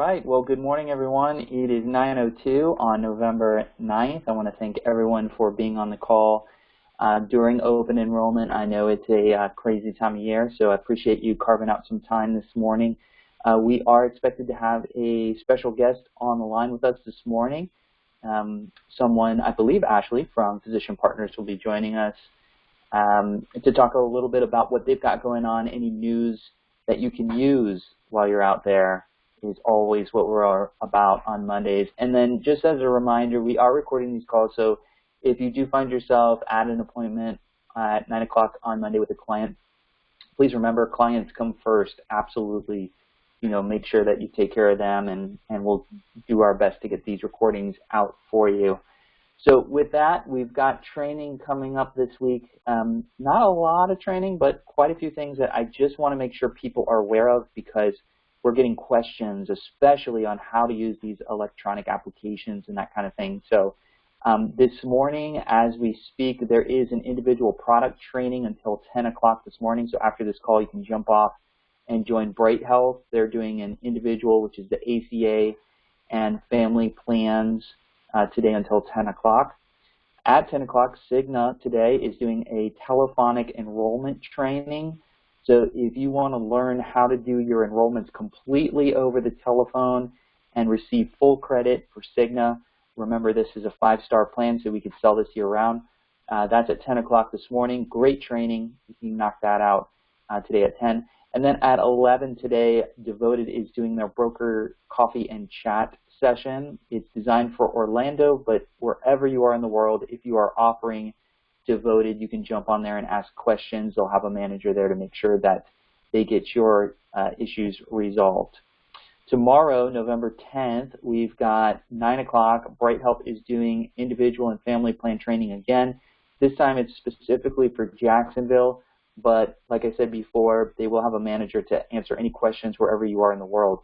right. Well, good morning, everyone. It is 9:02 on November 9th. I want to thank everyone for being on the call during open enrollment. I know it's a crazy time of year, so I appreciate you carving out some time this morning. We are expected to have a special guest on the line with us this morning. Someone, I believe Ashley from Physician Partners, will be joining us to talk a little bit about what they've got going on, any news that you can use while you're out there is always what we're about on Mondays. And then just as a reminder, we are recording these calls, so if you do find yourself at an appointment at 9 o'clock on Monday with a client, please remember clients come first. Absolutely, make sure that you take care of them, and we'll do our best to get these recordings out for you. So with that, we've got training coming up this week. Not a lot of training, but quite a few things that I just want to make sure people are aware of, because we're getting questions, especially on how to use these electronic applications and that kind of thing. So this morning, as we speak, there is an individual product training until 10 o'clock this morning. So after this call, you can jump off and join Bright Health. They're doing an individual, which is the ACA and family plans today until 10 o'clock. At 10 o'clock, Cigna today is doing a telephonic enrollment training. So if you want to learn how to do your enrollments completely over the telephone and receive full credit for Cigna, remember this is a 5-star plan, so we could sell this year-round. That's at 10 o'clock this morning. Great training. You can knock that out today at 10. And then at 11 today, Devoted is doing their broker coffee and chat session. It's designed for Orlando, but wherever you are in the world, if you are offering Devoted, you can jump on there and ask questions. They'll have a manager there to make sure that they get your issues resolved. Tomorrow, November 10th, we've got 9 o'clock. Bright Health is doing individual and family plan training again. This time it's specifically for Jacksonville, but like I said before, they will have a manager to answer any questions wherever you are in the world.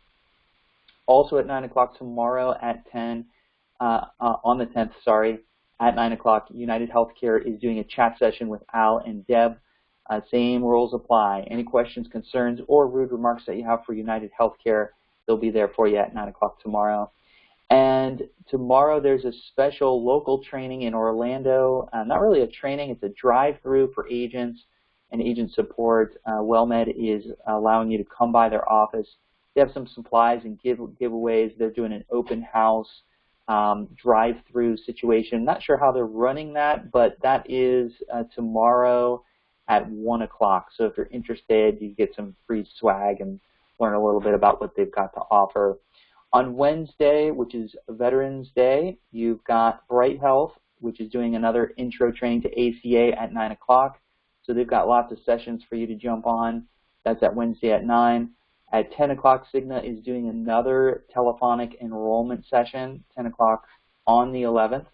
Also at 9 o'clock tomorrow at 10, on the 10th, at 9 o'clock, United Healthcare is doing a chat session with Al and Deb. Same rules apply. Any questions, concerns, or rude remarks that you have for United Healthcare, they'll be there for you at 9 o'clock tomorrow. And tomorrow there's a special local training in Orlando. Not really a training, it's a drive-through for agents and agent support. WellMed is allowing you to come by their office. They have some supplies and giveaways. They're doing an open house drive-through situation. Not sure how they're running that, but that is tomorrow at 1 o'clock. So if you're interested, you get some free swag and learn a little bit about what they've got to offer. On Wednesday, which is Veterans Day, you've got Bright Health, which is doing another intro training to ACA at 9 o'clock. So they've got lots of sessions for you to jump on. That's at Wednesday at 9. At 10 o'clock, Cigna is doing another telephonic enrollment session, 10 o'clock on the 11th.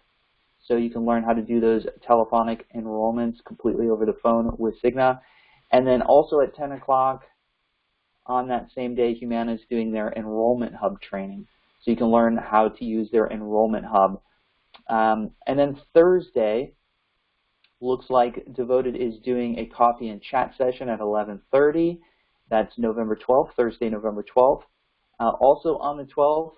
So you can learn how to do those telephonic enrollments completely over the phone with Cigna. And then also at 10 o'clock on that same day, Humana is doing their Enrollment Hub training. So you can learn how to use their Enrollment Hub. And then Thursday, looks like Devoted is doing a coffee and chat session at 11:30. That's November 12th, Thursday, November 12th. Also on the 12th,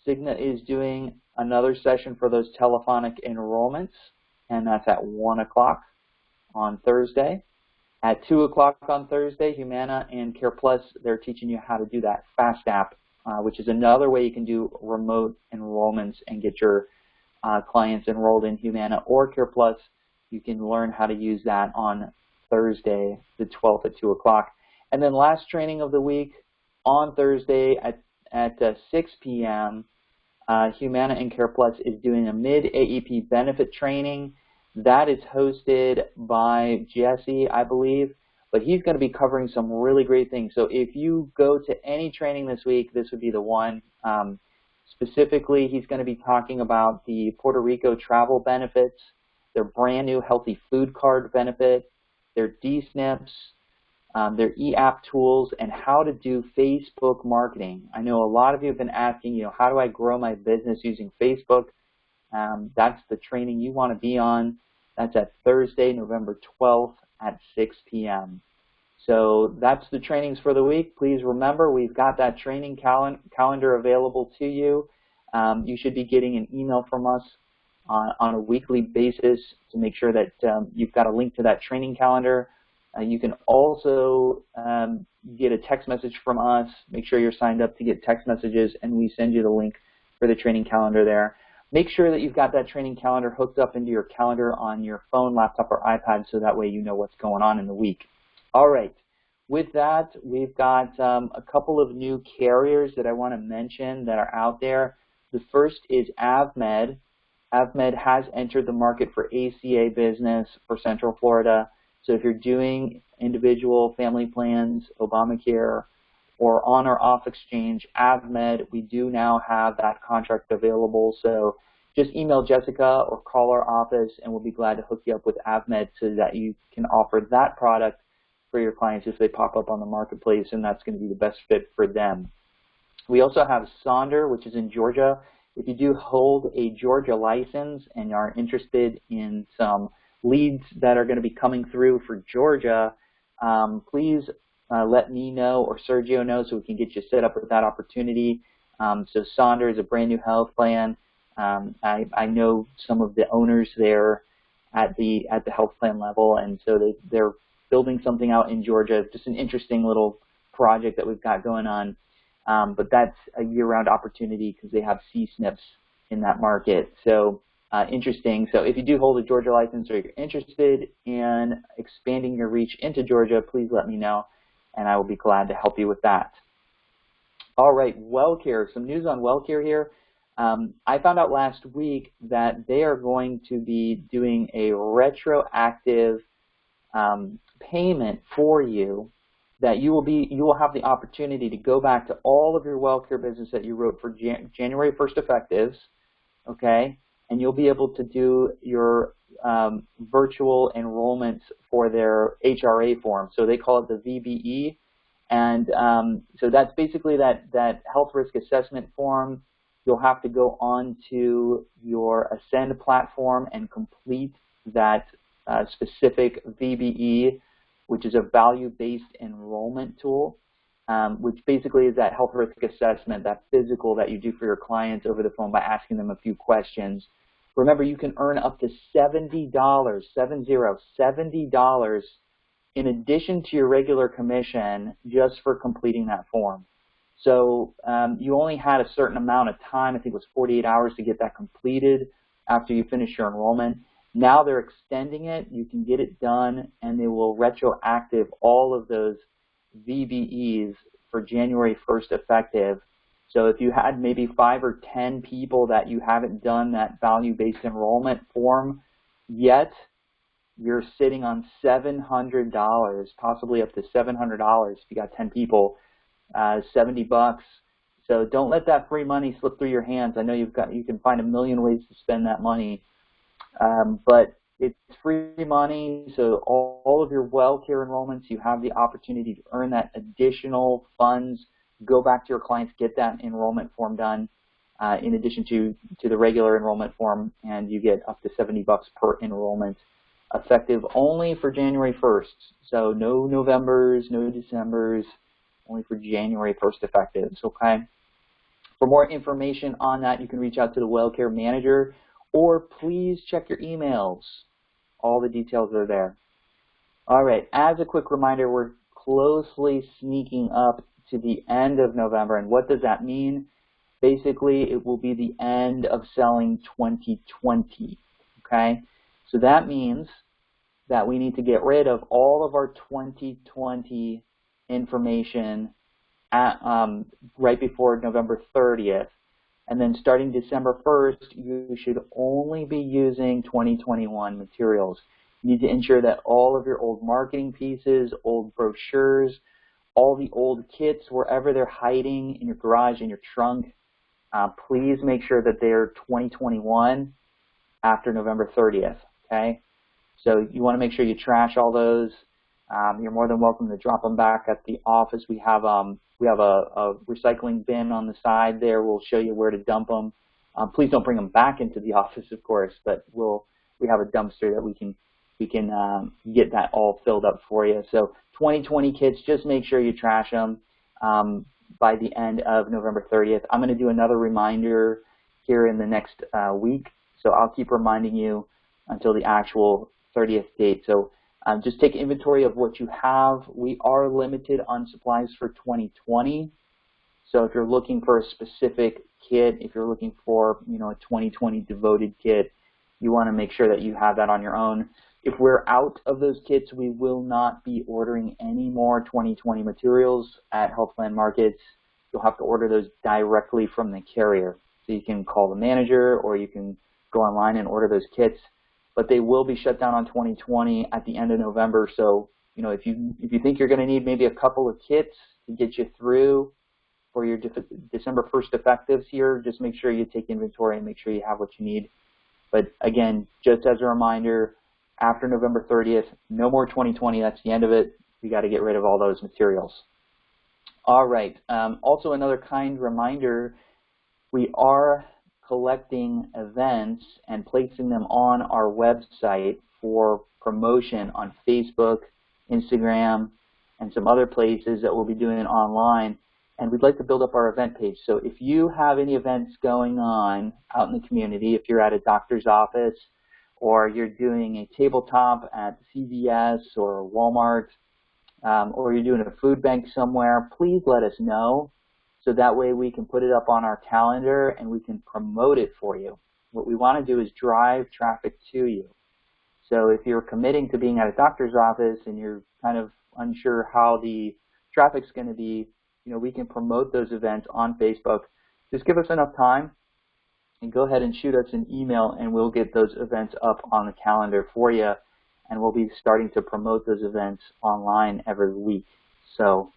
Cigna is doing another session for those telephonic enrollments, and that's at 1 o'clock on Thursday. At 2 o'clock on Thursday, Humana and CarePlus, they're teaching you how to do that FAST app, which is another way you can do remote enrollments and get your clients enrolled in Humana or CarePlus. You can learn how to use that on Thursday, the 12th at 2 o'clock. And then last training of the week on Thursday at 6 p.m., Humana and CarePlus is doing a mid-AEP benefit training. That is hosted by Jesse, I believe, but he's going to be covering some really great things. So if you go to any training this week, this would be the one. Specifically, he's going to be talking about the Puerto Rico travel benefits, their brand new healthy food card benefit, their D-SNPs, their e-app tools, and how to do Facebook marketing. I know a lot of you have been asking, how do I grow my business using Facebook? That's the training you want to be on. That's at Thursday, November 12th at 6 p.m. So that's the trainings for the week. Please remember, we've got that training calendar available to you. You should be getting an email from us on a weekly basis to make sure that you've got a link to that training calendar. You can also get a text message from us. Make sure you're signed up to get text messages, and we send you the link for the training calendar there. Make sure that you've got that training calendar hooked up into your calendar on your phone, laptop, or iPad, so that way you know what's going on in the week. All right. With that, we've got a couple of new carriers that I want to mention that are out there. The first is AvMed. AvMed has entered the market for ACA business for Central Florida. So if you're doing individual family plans, Obamacare, or on or off exchange, AvMed, we do now have that contract available. So just email Jessica or call our office, and we'll be glad to hook you up with AvMed so that you can offer that product for your clients if they pop up on the marketplace, and that's going to be the best fit for them. We also have Sonder, which is in Georgia. If you do hold a Georgia license and are interested in some leads that are going to be coming through for Georgia, please let me know or Sergio know so we can get you set up with that opportunity. So Sonder is a brand new health plan. I know some of the owners there at the health plan level, and so they're building something out in Georgia. Just an interesting little project that we've got going on. But that's a year-round opportunity because they have C-SNPs in that market. So interesting. So if you do hold a Georgia license or you're interested in expanding your reach into Georgia, please let me know, and I will be glad to help you with that. All right, WellCare. Some news on WellCare here. I found out last week that they are going to be doing a retroactive payment for you, that you will have the opportunity to go back to all of your WellCare business that you wrote for January 1st effectives, okay, and you'll be able to do your virtual enrollments for their HRA form. So they call it the VBE, and so that's basically that health risk assessment form. You'll have to go on to your Ascend platform and complete that specific VBE, which is a value-based enrollment tool, which basically is that health risk assessment, that physical that you do for your clients over the phone by asking them a few questions. Remember, you can earn up to $70, $70 in addition to your regular commission just for completing that form. So you only had a certain amount of time, I think it was 48 hours to get that completed after you finish your enrollment. Now they're extending it. You can get it done, and they will retroactive all of those VBEs for January 1st effective. So if you had maybe 5 or 10 people that you haven't done that value-based enrollment form yet, you're sitting on $700, possibly up to $700 if you got 10 people, 70 bucks. So don't let that free money slip through your hands. I know you can find a million ways to spend that money. But it's free money, so all of your WellCare enrollments, you have the opportunity to earn that additional funds, go back to your clients, get that enrollment form done in addition to the regular enrollment form, and you get up to 70 bucks per enrollment, effective only for January 1st. So no Novembers, no Decembers, only for January 1st effectives, okay? For more information on that, you can reach out to the WellCare manager, or please check your emails. All the details are there. All right, as a quick reminder, we're closely sneaking up to the end of November, and what does that mean? Basically, it will be the end of selling 2020, okay? So that means that we need to get rid of all of our 2020 information right before November 30th. And then starting December 1st, you should only be using 2021 materials. You need to ensure that all of your old marketing pieces, old brochures, all the old kits, wherever they're hiding in your garage, in your trunk, please make sure that they're 2021 after November 30th, okay? So you want to make sure you trash all those. You're more than welcome to drop them back at the office. We have a recycling bin on the side there. We'll show you where to dump them. Please don't bring them back into the office, of course, but we have a dumpster that we can we can get that all filled up for you. So 2020 kits, just make sure you trash them by the end of November 30th. I'm going to do another reminder here in the next week, so I'll keep reminding you until the actual 30th date. So just take inventory of what you have. We are limited on supplies for 2020. So if you're looking for a specific kit, if you're looking for a 2020 devoted kit, you want to make sure that you have that on your own. If we're out of those kits, we will not be ordering any more 2020 materials at health plan markets. You'll have to order those directly from the carrier. So you can call the manager or you can go online and order those kits. But they will be shut down on 2020 at the end of November. So if you think you're going to need maybe a couple of kits to get you through for your December 1st effectives here, just make sure you take inventory and make sure you have what you need. But again, just as a reminder, after November 30th, no more 2020. That's the end of it. We got to get rid of all those materials. All right. Also, another kind reminder, we are collecting events and placing them on our website for promotion on Facebook, Instagram, and some other places that we'll be doing it online. And we'd like to build up our event page. So if you have any events going on out in the community, if you're at a doctor's office or you're doing a tabletop at CVS or Walmart, or you're doing a food bank somewhere, please let us know so that way we can put it up on our calendar and we can promote it for you. What we want to do is drive traffic to you. So if you're committing to being at a doctor's office and you're kind of unsure how the traffic's going to be, we can promote those events on Facebook. Just give us enough time and go ahead and shoot us an email and we'll get those events up on the calendar for you, and we'll be starting to promote those events online every week. So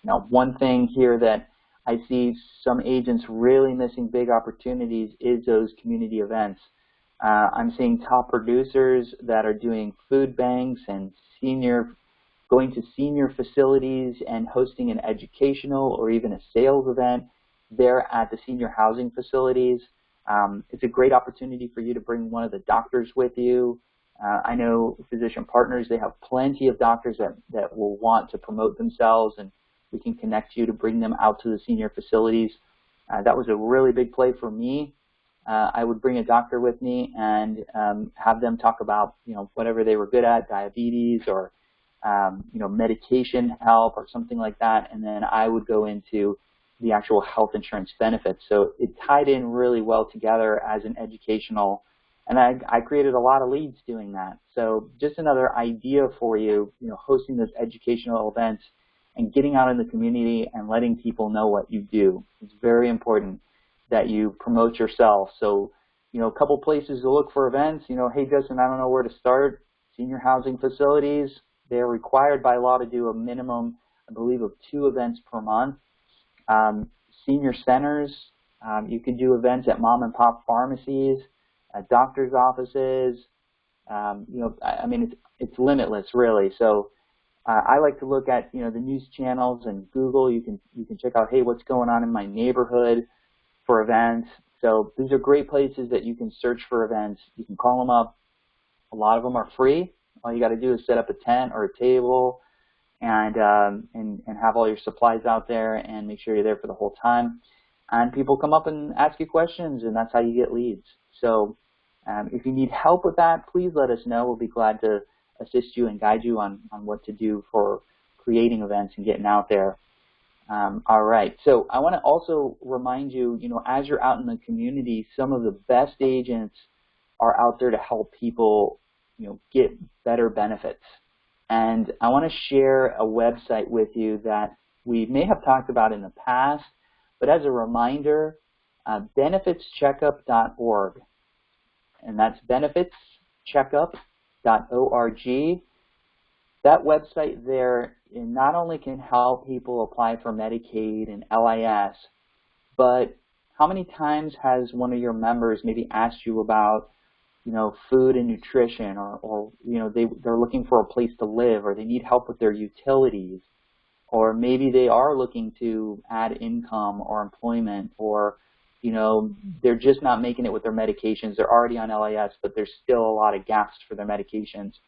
now one thing here that I see some agents really missing big opportunities is those community events. I'm seeing top producers that are doing food banks and going to senior facilities and hosting an educational or even a sales event there at the senior housing facilities. It's a great opportunity for you to bring one of the doctors with you. I know physician partners, they have plenty of doctors that will want to promote themselves, and we can connect you to bring them out to the senior facilities. That was a really big play for me. I would bring a doctor with me and have them talk about whatever they were good at, diabetes or medication help or something like that, and then I would go into the actual health insurance benefits. So it tied in really well together as an educational, and I created a lot of leads doing that. So just another idea for you, hosting those educational events and getting out in the community and letting people know what you do. It's very important that you promote yourself. So, a couple places to look for events. Hey, Justin, I don't know where to start. Senior housing facilities, they're required by law to do a minimum, I believe, of 2 events per month. Senior centers, you can do events at mom and pop pharmacies, at doctor's offices. It's limitless, really. So I like to look at the news channels and Google. You can check out, hey, what's going on in my neighborhood for events. So these are great places that you can search for events. You can call them up. A lot of them are free. All you got to do is set up a tent or a table and have all your supplies out there and make sure you're there for the whole time. And people come up and ask you questions, and that's how you get leads. So if you need help with that, please let us know. We'll be glad to assist you and guide you on what to do for creating events and getting out there. All right. So I want to also remind you, as you're out in the community, some of the best agents are out there to help people get better benefits. And I want to share a website with you that we may have talked about in the past, but as a reminder, benefitscheckup.org. And that's benefitscheckup.org. That website there not only can help people apply for Medicaid and LIS, but how many times has one of your members maybe asked you about food and nutrition, or they're looking for a place to live, or they need help with their utilities, or maybe they are looking to add income or employment, or they're just not making it with their medications. They're already on LIS, but there's still a lot of gaps for their medications.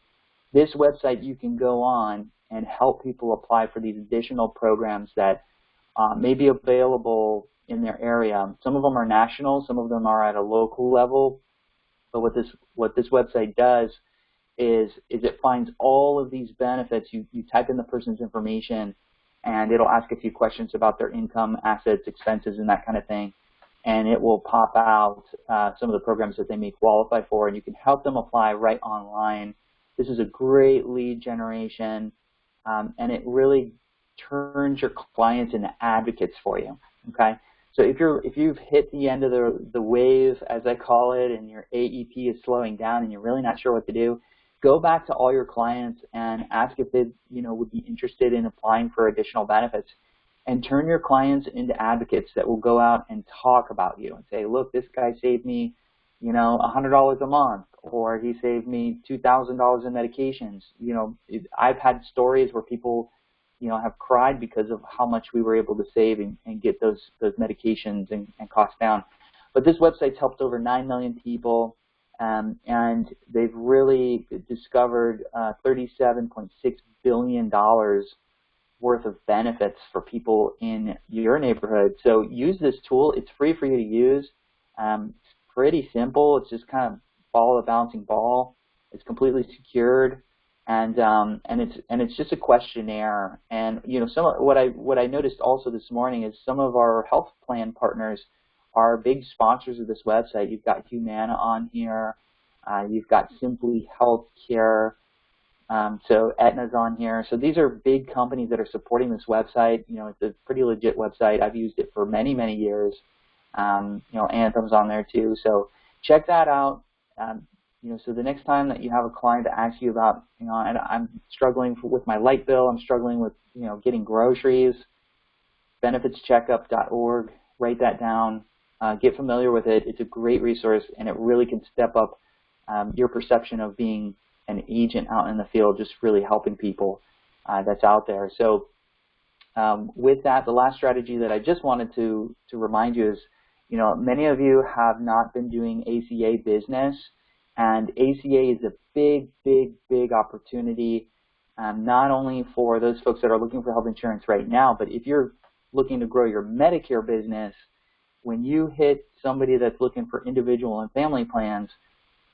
this website you can go on and help people apply for these additional programs that may be available in their area. Some of them are national, some of them are at a local level, but what this website does is it finds all of these benefits. You type in the person's information, and it'll ask a few questions about their income, assets, expenses, and that kind of thing, and it will pop out some of the programs that they may qualify for, and you can help them apply right online. This is a great lead generation, and it really turns your clients into advocates for you. Okay, so if you've hit the end of the wave, as I call it, and your AEP is slowing down and you're really not sure what to do, go back to all your clients and ask if they would be interested in applying for additional benefits, and turn your clients into advocates that will go out and talk about you and say, look, this guy saved me $100 a month, or he saved me $2,000 in medications. I've had stories where people have cried because of how much we were able to save and get those medications and costs down. But this website's helped over 9 million people, and they've really discovered $37.6 billion worth of benefits for people in your neighborhood. So use this tool. It's free for you to use. It's pretty simple. It's just kind of follow the bouncing ball. It's completely secured. And it's just a questionnaire. And what I noticed also this morning is some of our health plan partners are big sponsors of this website. You've got Humana on here. You've got Simply Healthcare. So Aetna's on here. So these are big companies that are supporting this website. It's a pretty legit website. I've used it for many, many years. Anthem's on there too. So check that out. So the next time that you have a client that asks you about, I'm struggling with my light bill, I'm struggling with, getting groceries, benefitscheckup.org, write that down, get familiar with it. It's a great resource, and it really can step up your perception of being an agent out in the field, just really helping people that's out there. So with that, the last strategy that I just wanted to remind you is, many of you have not been doing ACA business. And ACA is a big, big, big opportunity, not only for those folks that are looking for health insurance right now, but if you're looking to grow your Medicare business, when you hit somebody that's looking for individual and family plans,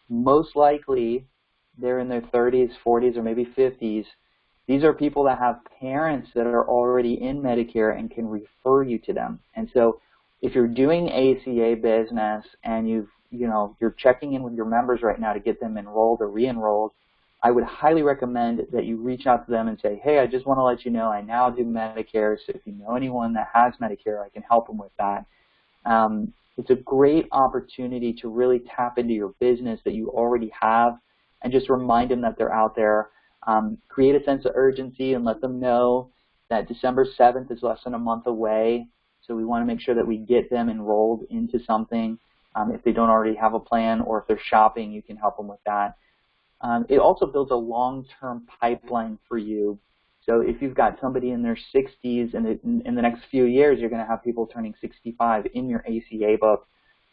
most likely they're in their 30s, 40s, or maybe 50s. These are people that have parents that are already in Medicare and can refer you to them. And so if you're doing ACA business and you're checking in with your members right now to get them enrolled or re-enrolled, I would highly recommend that you reach out to them and say, hey, I just want to let you know I now do Medicare, so if you know anyone that has Medicare, I can help them with that. It's a great opportunity to really tap into your business that you already have and just remind them that they're out there. Create a sense of urgency and let them know that December 7th is less than a month away, so we want to make sure that we get them enrolled into something. If they don't already have a plan, or if they're shopping, you can help them with that. It also builds a long-term pipeline for you. So if you've got somebody in their 60s, and in the next few years, you're going to have people turning 65 in your ACA book.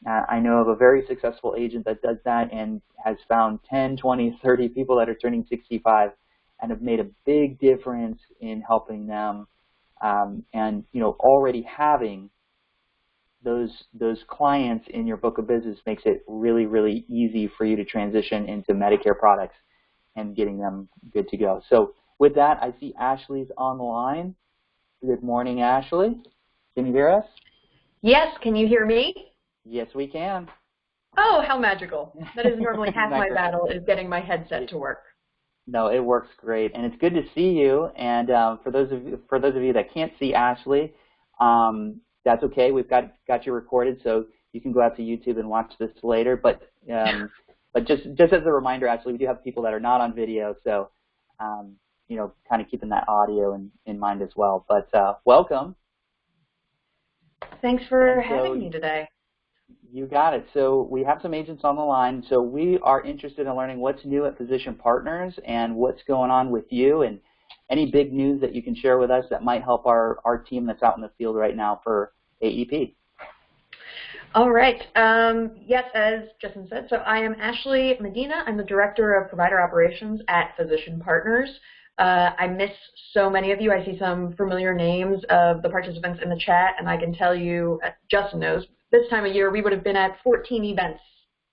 I know of a very successful agent that does that and has found 10, 20, 30 people that are turning 65 and have made a big difference in helping them. And already having those clients in your book of business makes it really, really easy for you to transition into Medicare products and getting them good to go. So with that, I see Ashley's on the line. Good morning, Ashley. Can you hear us? Yes, can you hear me? Yes, we can. Oh, how magical. That is normally half my battle, is getting my headset to work. No, it works great, and it's good to see you. And for those of you that can't see Ashley, that's okay. We've got you recorded, so you can go out to YouTube and watch this later. But just as a reminder, Ashley, we do have people that are not on video, so kind of keeping that audio in mind as well. But welcome. Thanks for having me today. You got it. So we have some agents on the line. So we are interested in learning what's new at Physician Partners and what's going on with you, and any big news that you can share with us that might help our team that's out in the field right now for AEP. All right. Yes, as Justin said, so I am Ashley Medina. I'm the Director of Provider Operations at Physician Partners. I miss so many of you. I see some familiar names of the participants in the chat, and I can tell you, Justin knows, this time of year we would have been at 14 events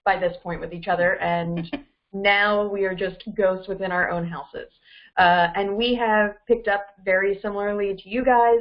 by this point with each other, and now we are just ghosts within our own houses. And we have picked up very similarly to you guys.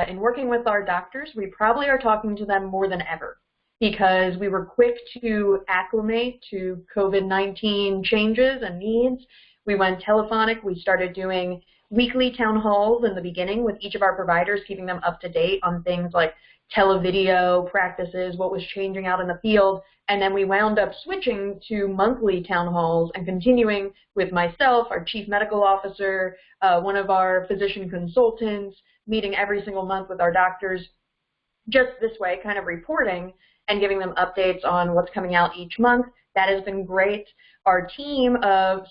In working with our doctors, we probably are talking to them more than ever because we were quick to acclimate to COVID-19 changes and needs. We went telephonic. We started doing weekly town halls in the beginning with each of our providers, keeping them up to date on things like televideo practices, what was changing out in the field, and then we wound up switching to monthly town halls and continuing with myself, our chief medical officer, one of our physician consultants, meeting every single month with our doctors, just this way, kind of reporting and giving them updates on what's coming out each month. That has been great. Our team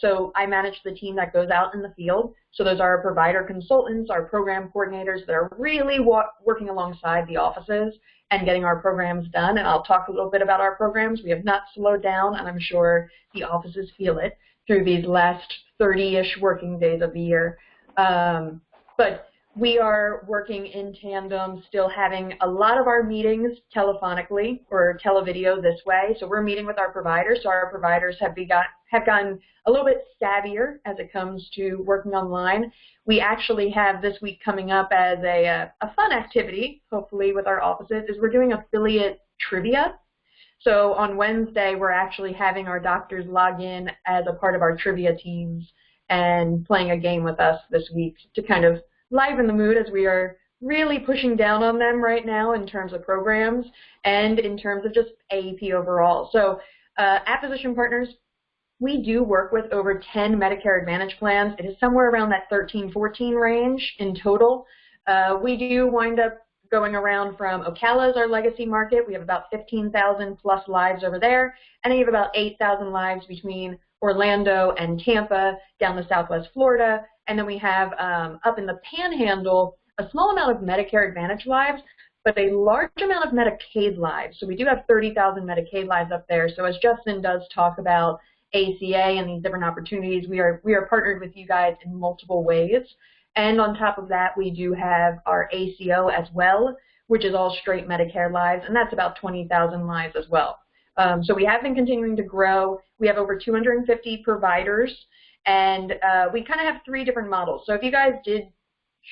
so I manage the team that goes out in the field. So those are our provider consultants, our program coordinators that are really working alongside the offices and getting our programs done. And I'll talk a little bit about our programs. We have not slowed down, and I'm sure the offices feel it through these last 30-ish working days of the year. But we are working in tandem, still having a lot of our meetings telephonically or televideo this way. So we're meeting with our providers. So our providers have gotten a little bit savvier as it comes to working online. We actually have this week coming up as a fun activity, hopefully with our offices, is we're doing affiliate trivia. So on Wednesday, we're actually having our doctors log in as a part of our trivia teams and playing a game with us this week to kind of liven the mood, as we are really pushing down on them right now in terms of programs and in terms of just AEP overall. So at Physician Partners, we do work with over 10 Medicare Advantage plans. It is somewhere around that 13, 14 range in total. We do wind up going around from Ocala as our legacy market. We have about 15,000 plus lives over there, and we have about 8,000 lives between Orlando and Tampa down to Southwest Florida. And then we have up in the Panhandle a small amount of Medicare Advantage lives, but a large amount of Medicaid lives. So we do have 30,000 Medicaid lives up there. So as Justin does talk about ACA and these different opportunities, we are partnered with you guys in multiple ways. And on top of that, we do have our ACO as well, which is all straight Medicare lives, and that's about 20,000 lives as well. So we have been continuing to grow. We have over 250 providers, and we kind of have three different models. So if you guys did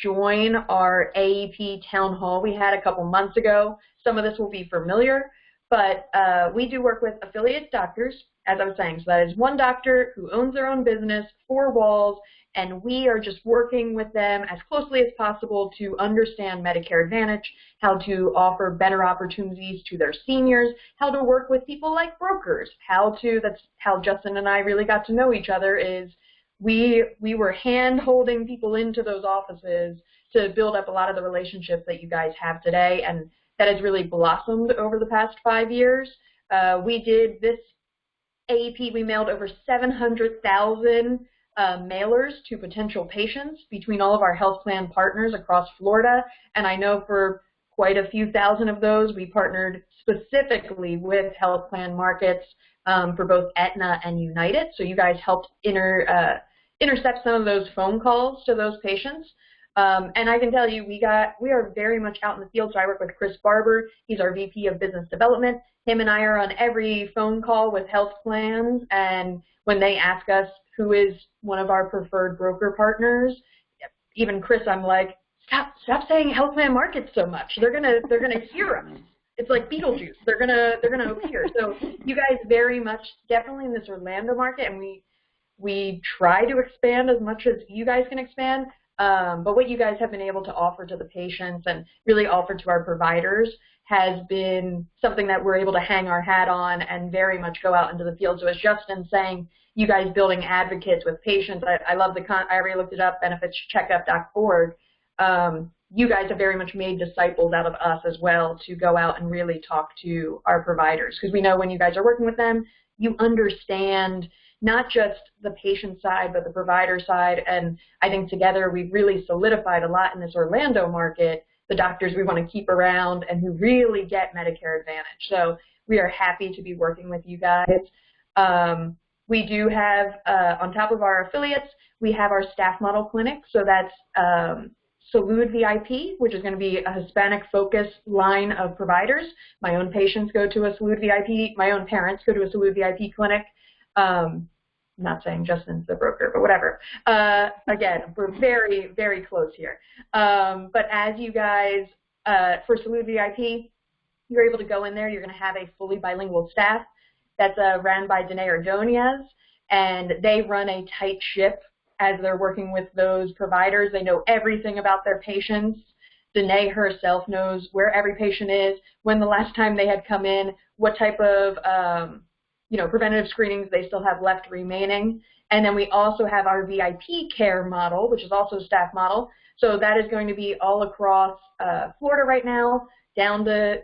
join our AEP town hall we had a couple months ago, some of this will be familiar, but we do work with affiliate doctors, as I was saying. So that is one doctor who owns their own business, 4 walls, and we are just working with them as closely as possible to understand Medicare Advantage, how to offer better opportunities to their seniors, how to work with people like brokers, that's how Justin and I really got to know each other, is we were hand-holding people into those offices to build up a lot of the relationships that you guys have today, and that has really blossomed over the past 5 years. We did this AEP, we mailed over 700,000 mailers to potential patients between all of our health plan partners across Florida, and I know for quite a few thousand of those we partnered specifically with health plan markets for both Aetna and United, so you guys helped intercept some of those phone calls to those patients. And I can tell you, we are very much out in the field. So I work with Chris Barber. He's our VP of Business Development. Him and I are on every phone call with health plans, and when they ask us who is one of our preferred broker partners, even Chris, I'm like, stop saying health plan markets so much. They're gonna hear us. It's like Beetlejuice. They're gonna appear. So you guys very much definitely in this Orlando market, and we try to expand as much as you guys can expand. But what you guys have been able to offer to the patients and really offer to our providers has been something that we're able to hang our hat on and very much go out into the field. So as Justin's saying, you guys building advocates with patients, I love I already looked it up, benefitscheckup.org. You guys have very much made disciples out of us as well to go out and really talk to our providers, because we know when you guys are working with them, you understand not just the patient side, but the provider side. And I think together we've really solidified a lot in this Orlando market the doctors we want to keep around and who really get Medicare Advantage. So we are happy to be working with you guys. We do have, on top of our affiliates, we have our staff model clinic. So that's Salud VIP, which is going to be a Hispanic-focused line of providers. My own patients go to a Salud VIP. My own parents go to a Salud VIP clinic. Not saying Justin's the broker, but whatever. Again, we're very, very close here. But as you guys, for Salud VIP, you're able to go in there. You're going to have a fully bilingual staff that's ran by Danae Ordonez, and they run a tight ship as they're working with those providers. They know everything about their patients. Danae herself knows where every patient is, when the last time they had come in, what type of preventative screenings they still have left remaining. And then we also have our VIP care model, which is also a staff model. So that is going to be all across Florida right now, down to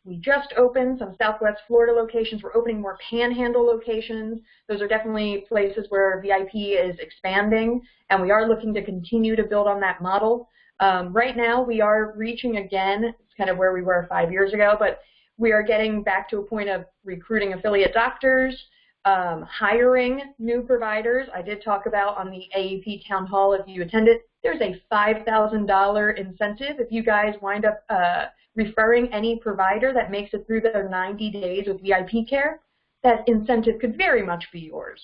we just opened some Southwest Florida locations. We're opening more Panhandle locations. Those are definitely places where VIP is expanding, and we are looking to continue to build on that model. Right now, we are reaching again, it's kind of where we were 5 years ago, but we are getting back to a point of recruiting affiliate doctors, hiring new providers. I did talk about on the AEP Town Hall, if you attended, there's a $5,000 incentive if you guys wind up referring any provider that makes it through their 90 days with VIP care. That incentive could very much be yours.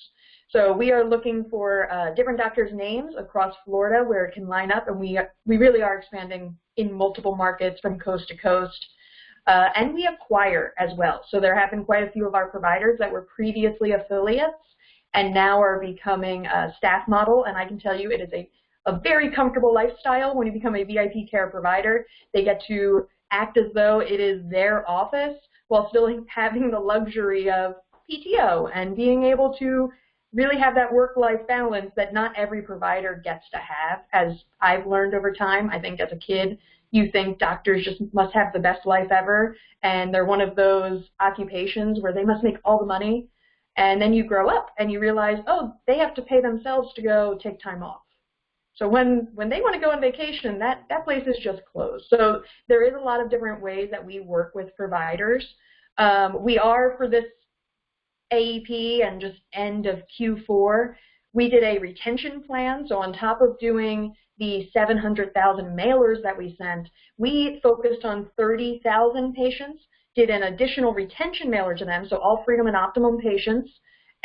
So we are looking for different doctors' names across Florida where it can line up, and we really are expanding in multiple markets from coast to coast. And we acquire as well. So there have been quite a few of our providers that were previously affiliates and now are becoming a staff model, and I can tell you it is a very comfortable lifestyle when you become a VIP care provider. They get to act as though it is their office while still having the luxury of PTO and being able to really have that work-life balance that not every provider gets to have. As I've learned over time, I think as a kid, you think doctors just must have the best life ever, and they're one of those occupations where they must make all the money, and then you grow up and you realize, oh, they have to pay themselves to go take time off. So when they want to go on vacation, that place is just closed. So there is a lot of different ways that we work with providers. We are, for this AEP and just end of Q4, we did a retention plan. So on top of doing the 700,000 mailers that we sent, we focused on 30,000 patients, did an additional retention mailer to them, so all Freedom and Optimum patients.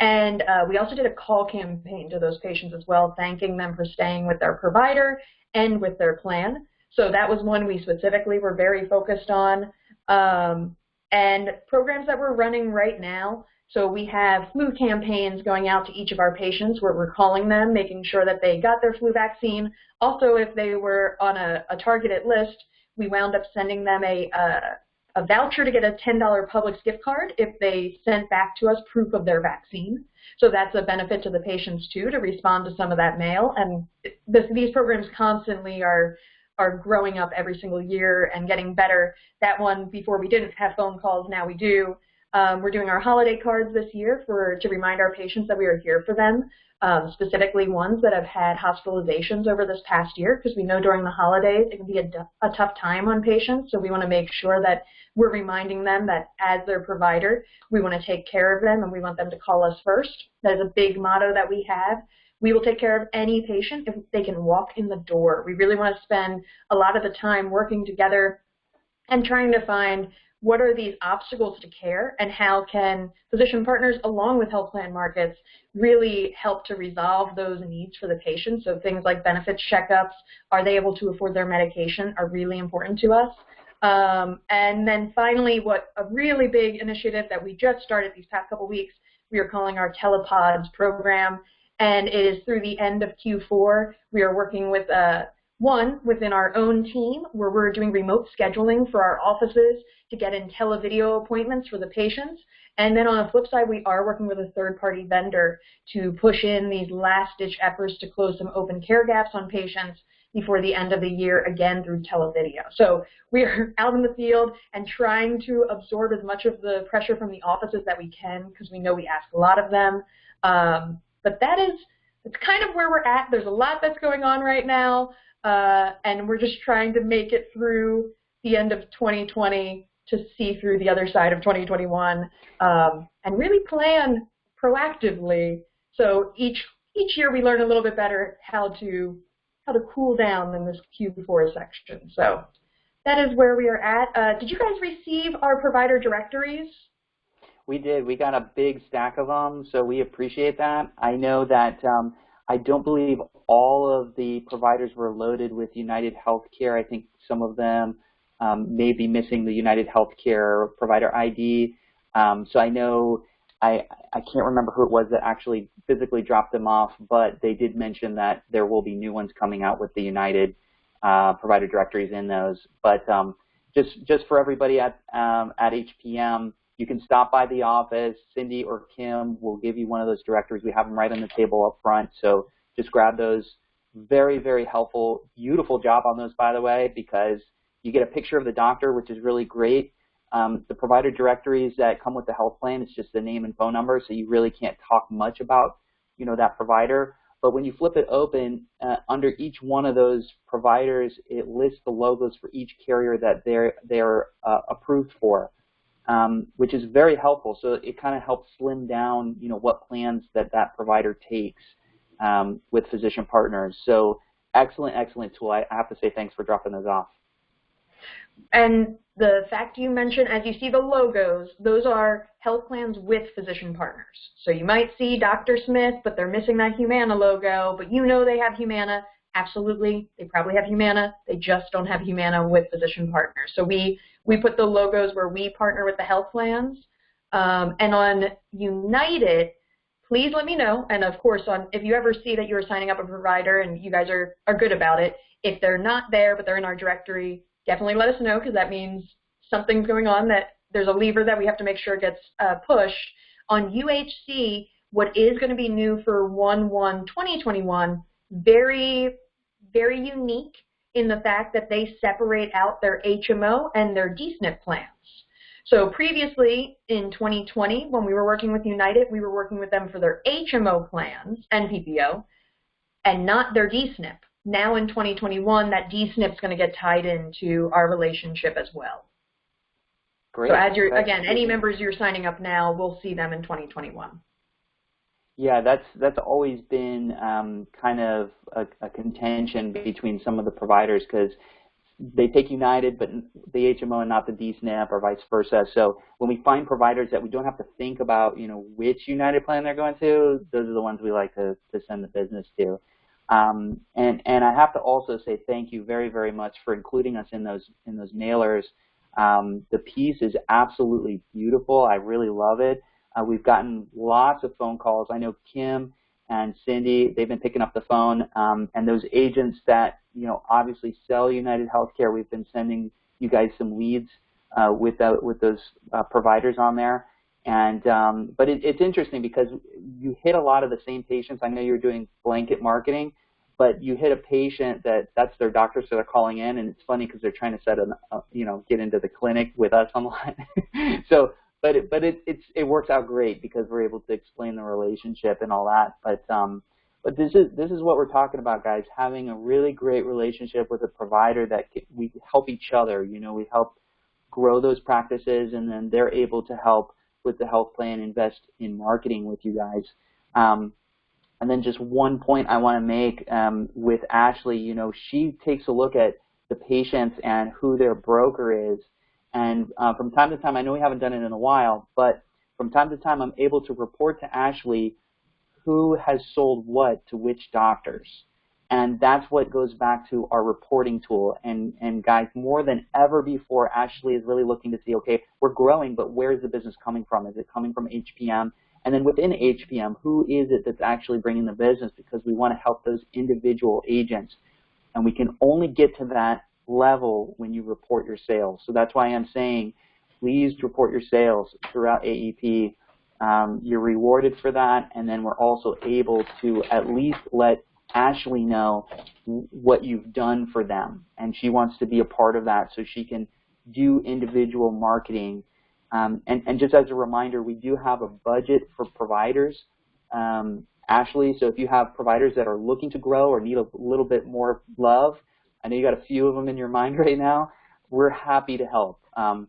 And we also did a call campaign to those patients as well, thanking them for staying with their provider and with their plan. So that was one we specifically were very focused on. And programs that we're running right now, so we have flu campaigns going out to each of our patients where we're calling them, making sure that they got their flu vaccine. Also, if they were on a targeted list, we wound up sending them a voucher to get a $10 Publix gift card if they sent back to us proof of their vaccine. So that's a benefit to the patients too, to respond to some of that mail. And these programs constantly are growing up every single year and getting better. That one, before we didn't have phone calls, now we do. We're doing our holiday cards this year to remind our patients that we are here for them, specifically ones that have had hospitalizations over this past year, because we know during the holidays it can be a tough time on patients. So we want to make sure that we're reminding them that as their provider, we want to take care of them and we want them to call us first. That is a big motto that we have. We will take care of any patient if they can walk in the door. We really want to spend a lot of the time working together and trying to find what are these obstacles to care and how can physician partners along with health plan markets really help to resolve those needs for the patient. So things like benefits checkups, are they able to afford their medication, are really important to us. And then finally, a really big initiative that we just started these past couple weeks, we are calling our Telepods Program, and it is through the end of Q4. We are working with one within our own team where we're doing remote scheduling for our offices to get in televideo appointments for the patients. And then on the flip side, we are working with a third-party vendor to push in these last-ditch efforts to close some open care gaps on patients before the end of the year, again through televideo. So we are out in the field and trying to absorb as much of the pressure from the offices that we can, because we know we ask a lot of them. But it's kind of where we're at. There's a lot that's going on right now. and we're just trying to make it through the end of 2020 to see through the other side of 2021, and really plan proactively. So each year we learn a little bit better how to cool down in this Q4 section. So that is where we are at. Did you guys receive our provider directories? We did. We got a big stack of them, so we appreciate that. I know that I don't believe all of the providers were loaded with United Healthcare. I think some of them may be missing the United Healthcare provider ID. So I know I can't remember who it was that actually physically dropped them off, but they did mention that there will be new ones coming out with the United provider directories in those. But just for everybody at HPM, you can stop by the office. Cindy or Kim will give you one of those directories. We have them right on the table up front, so just grab those. Very, very helpful. Beautiful job on those, by the way, because you get a picture of the doctor, which is really great. The provider directories that come with the health plan, it's just the name and phone number, so you really can't talk much about, that provider. But when you flip it open, under each one of those providers, it lists the logos for each carrier that they're approved for, which is very helpful. So it kind of helps slim down, what plans that provider takes with physician partners. So excellent, excellent tool. I have to say thanks for dropping those off. And the fact you mentioned, as you see the logos, those are health plans with physician partners. So you might see Dr. Smith, but they're missing that Humana logo, but they have Humana. Absolutely, they probably have Humana. They just don't have Humana with physician partners. So we put the logos where we partner with the health plans. And on United, please let me know. And of course, if you ever see that you're signing up a provider and you guys are good about it, if they're not there but they're in our directory, definitely let us know, because that means something's going on, that there's a lever that we have to make sure gets pushed. On UHC, what is going to be new for 1/1/2021, very, very unique in the fact that they separate out their HMO and their DSNP plans. So previously, in 2020, when we were working with United, we were working with them for their HMO plans and PPO, and not their DSNP. Now in 2021, that DSNP is going to get tied into our relationship as well. Great. So as again, any members you're signing up now, we'll see them in 2021. Yeah, that's always been kind of a contention between some of the providers, because they take United but the HMO and not the DSNP, or vice versa. So when we find providers that we don't have to think about, which United plan they're going to, those are the ones we like to send the business to. And I have to also say thank you very, very much for including us in those mailers. The piece is absolutely beautiful. I really love it. We've gotten lots of phone calls. I know Kim and Cindy, they've been picking up the phone, and those agents that obviously sell United Healthcare, we've been sending you guys some leads with those providers on there. And but it's interesting because you hit a lot of the same patients. I know you're doing blanket marketing, but you hit a patient that's their doctor, so they're calling in, and it's funny because they're trying to get into the clinic with us online. So, but it works out great because we're able to explain the relationship and all that. But this is what we're talking about, guys. Having a really great relationship with a provider that we help each other. We help grow those practices, and then they're able to help with the health plan, invest in marketing with you guys. And then just one point I want to make with Ashley, she takes a look at the patients and who their broker is. And from time to time, I know we haven't done it in a while, but from time to time I'm able to report to Ashley who has sold what to which doctors. And that's what goes back to our reporting tool. And guys, more than ever before, Ashley is really looking to see, okay, we're growing, but where's the business coming from? Is it coming from HPM? And then within HPM, who is it that's actually bringing the business? Because we want to help those individual agents. And we can only get to that level when you report your sales. So that's why I'm saying, please report your sales throughout AEP. You're rewarded for that. And then we're also able to at least let Ashley know what you've done for them, and she wants to be a part of that so she can do individual marketing. And just as a reminder, we do have a budget for providers, Ashley, so if you have providers that are looking to grow or need a little bit more love, I know you got a few of them in your mind right now. We're happy to help. And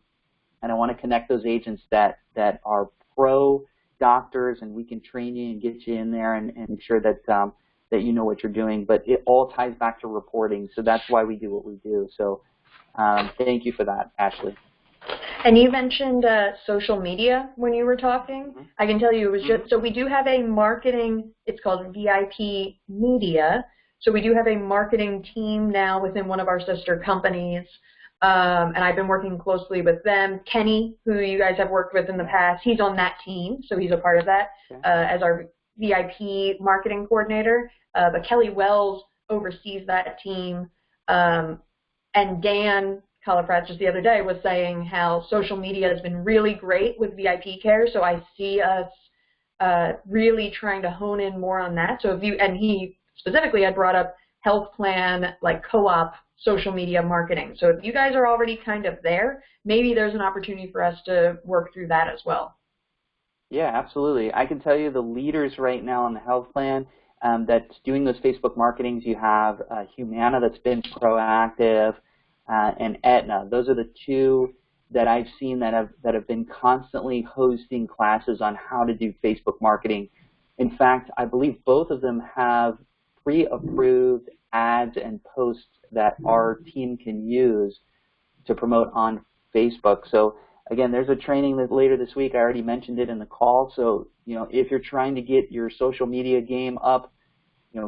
I want to connect those agents that are pro doctors, and we can train you and get you in there and make sure that that you know what you're doing. But it all ties back to reporting, so that's why we do what we do. So thank you for that, Ashley. And you mentioned social media when you were talking. Mm-hmm. I can tell you it was just, so we do have a marketing, it's called VIP Media. So we do have a marketing team now within one of our sister companies. And I've been working closely with them. Kenny, who you guys have worked with in the past, he's on that team, so he's a part of that as our VIP marketing coordinator. But Kelly Wells oversees that team. And Dan Califrat just the other day was saying how social media has been really great with VIP care, so I see us really trying to hone in more on that. So if you, and he specifically had brought up health plan, like co-op social media marketing. So if you guys are already kind of there, maybe there's an opportunity for us to work through that as well. Yeah, absolutely. I can tell you the leaders right now on the health plan that's doing those Facebook marketings. You have Humana that's been proactive, and Aetna. Those are the two that I've seen that have been constantly hosting classes on how to do Facebook marketing. In fact, I believe both of them have pre-approved ads and posts that our team can use to promote on Facebook. So again, there's a training that later this week. I already mentioned it in the call. So if you're trying to get your social media game up,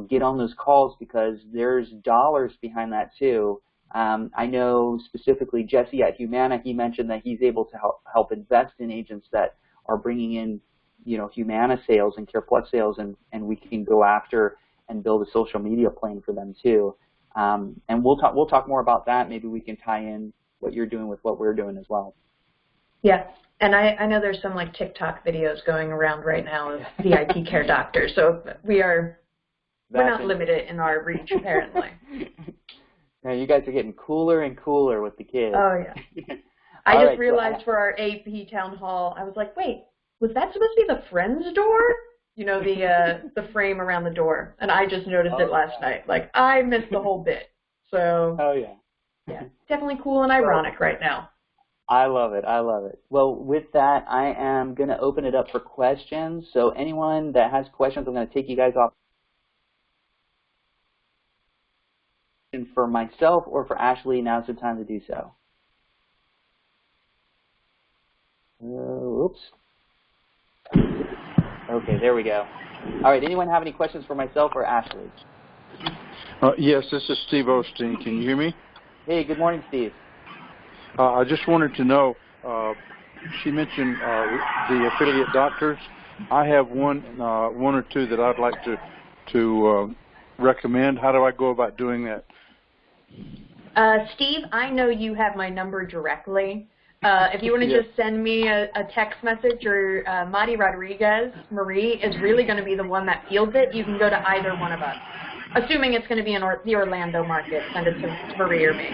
get on those calls, because there's dollars behind that too. I know specifically Jesse at Humana, he mentioned that he's able to help invest in agents that are bringing in, Humana sales and Care Plus sales, and we can go after and build a social media plan for them too. And we'll talk more about that. Maybe we can tie in what you're doing with what we're doing as well. Yeah, and I know there's some like TikTok videos going around right now of VIP care doctors, so we're not limited in our reach apparently. Now you guys are getting cooler and cooler with the kids. Oh yeah. I just realized for our AP town hall, I was like, wait, was that supposed to be the Friends door? The frame around the door, and I just noticed it last night. Like, I missed the whole bit. So yeah, definitely cool and ironic right now. I love it. I love it. Well, with that, I am going to open it up for questions. So anyone that has questions, I'm going to take you guys off. For myself or for Ashley, now's the time to do so. Oops. Okay, there we go. All right, anyone have any questions for myself or Ashley? Yes, this is Steve Osteen. Can you hear me? Hey, good morning, Steve. I just wanted to know, she mentioned the affiliate doctors. I have one or two that I'd like to recommend. How do I go about doing that? Steve, I know you have my number directly. If you want to just send me a text message, or Madi Rodriguez, Marie, is really going to be the one that fields it. You can go to either one of us. Assuming it's going to be in the Orlando market, send it to Marie or me.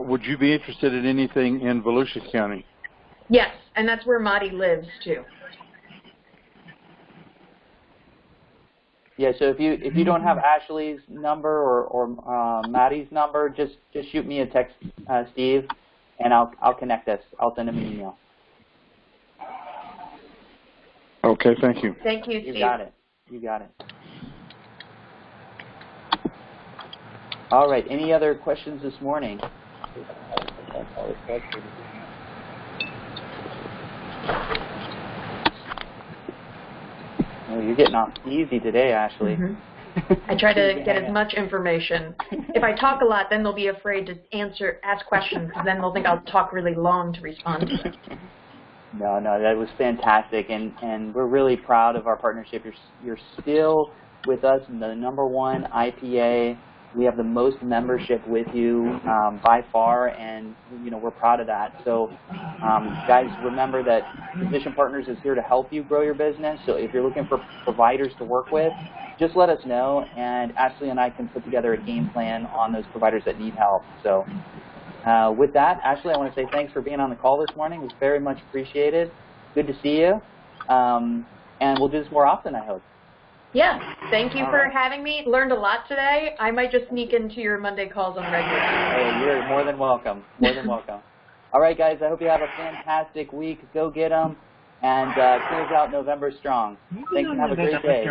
Would you be interested in anything in Volusia County? Yes, and that's where Madi lives, too. Yeah, so if you don't have Ashley's number or Maddie's number, just shoot me a text, Steve, and I'll connect us. I'll send him an email. Okay, thank you. Thank you, Steve. You got it. You got it. All right. Any other questions this morning? Oh, you're getting off easy today, Ashley. Mm-hmm. I try to get as much information. If I talk a lot, then they'll be afraid to ask questions, because then they'll think I'll talk really long to respond to it. No, that was fantastic, and we're really proud of our partnership. You're still with us in the #1 IPA. We have the most membership with you by far, and we're proud of that. So, guys, remember that Physician Partners is here to help you grow your business. So if you're looking for providers to work with, just let us know, and Ashley and I can put together a game plan on those providers that need help. So with that, Ashley, I want to say thanks for being on the call this morning. It was very much appreciated. Good to see you, and we'll do this more often, I hope. Yeah, thank you for having me. Learned a lot today. I might just sneak into your Monday calls on regular. Hey, you're more than welcome. More than welcome. All right, guys, I hope you have a fantastic week. Go get them, and close out November strong. Thanks, and have a great day.